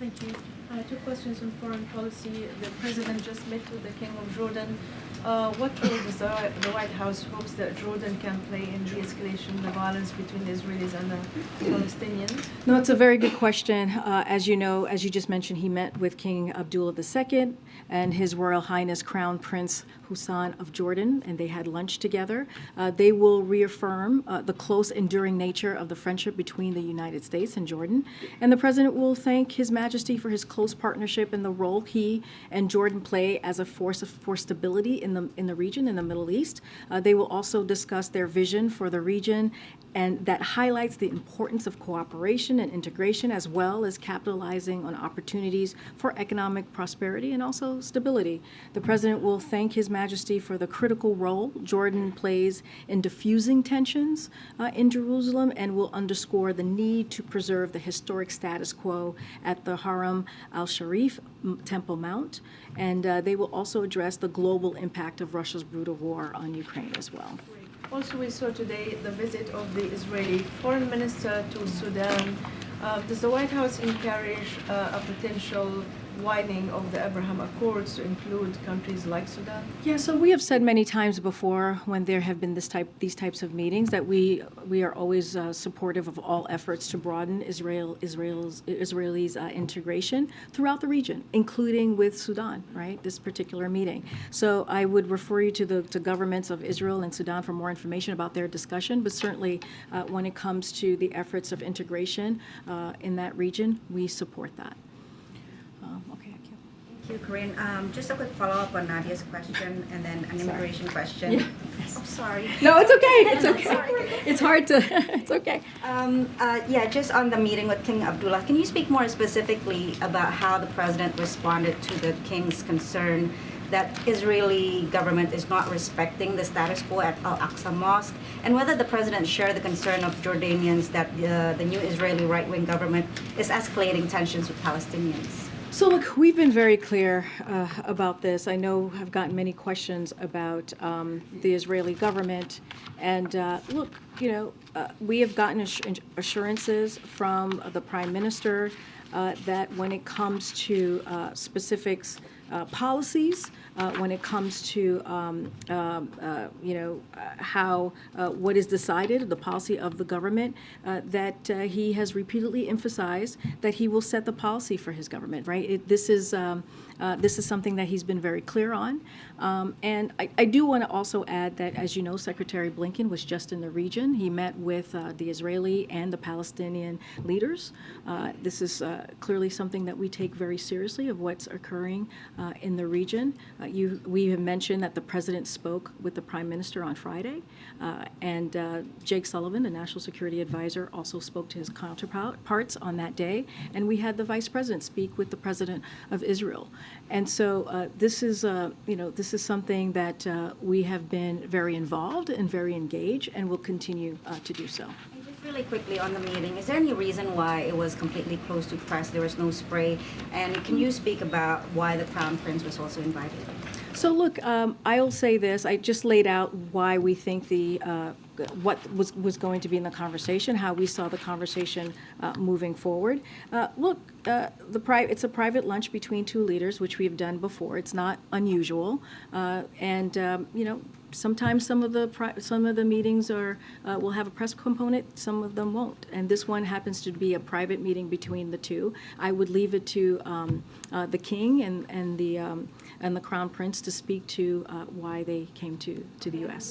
Thank you. Two questions on foreign policy. The president just met with the King of Jordan. What role does the White House hopes that Jordan can play in de-escalation the violence between the Israelis and the Palestinians? No, it's a very good question. As you know, as you just mentioned, he met with King Abdullah II and His Royal Highness Crown Prince Hussein of Jordan, and they had lunch together. They will reaffirm the close, enduring nature of the friendship between the United States and Jordan. And the president will thank His Majesty for his close partnership and the role he and Jordan play as a force for stability in the region, in the Middle East. They will also discuss their vision for the region, and that highlights the importance of cooperation and integration, as well as capitalizing on opportunities for economic prosperity and also stability. The president will thank His Majesty for the critical role Jordan plays in diffusing tensions in Jerusalem, and will underscore the need to preserve the historic status quo at the Haram al-Sharif Temple Mount. And they will also address the global impact of Russia's brutal war on Ukraine as well. Also, we saw today the visit of the Israeli foreign minister to Sudan. Does the White House encourage a potential widening of the Abraham Accords to include countries like Sudan? Yeah, so we have said many times before when there have been these types of meetings that we are always supportive of all efforts to broaden Israel's integration throughout the region, including with Sudan, right? This particular meeting. So I would refer you to the governments of Israel and Sudan for more information about their discussion. But certainly, when it comes to the efforts of integration in that region, we support that. Thank you, Karine. Just a quick follow-up on Nadia's question and then an immigration question. Yeah. I'm sorry. No, it's okay. It's okay. It's hard to, it's okay. Yeah, just on the meeting with King Abdullah, can you speak more specifically about how the president responded to the king's concern that Israeli government is not respecting the status quo at Al-Aqsa Mosque, and whether the president shared the concern of Jordanians that the new Israeli right-wing government is escalating tensions with Palestinians? So look, we've been very clear about this. I know I've gotten many questions about the Israeli government. And look, we have gotten assurances from the Prime Minister that when it comes to specifics, policies, when it comes to how what is decided, the policy of the government, that he has repeatedly emphasized that he will set the policy for his government. Right? This is something that he's been very clear on. And I do want to also add that, as you know, Secretary Blinken was just in the region. He met with the Israeli and the Palestinian leaders. This is clearly something that we take very seriously of what's occurring in the region. We have mentioned that the president spoke with the Prime Minister on Friday, and Jake Sullivan, the National Security Advisor, also spoke to his counterparts on that day, and we had the Vice President speak with the President of Israel. And so this is something that we have been very involved and very engaged, and will continue to do so. Really quickly on the meeting, is there any reason why it was completely closed to press? There was no spray, and can you speak about why the Crown Prince was also invited? So look, I'll say this. I just laid out why we think what was going to be in the conversation, how we saw the conversation moving forward. Look, it's a private lunch between two leaders, which we've done before. It's not unusual, and sometimes some of the meetings will have a press component, some of them won't, and this one happens to be a private meeting between the two. I would leave it to the King and the Crown Prince to speak to why they came to the U.S.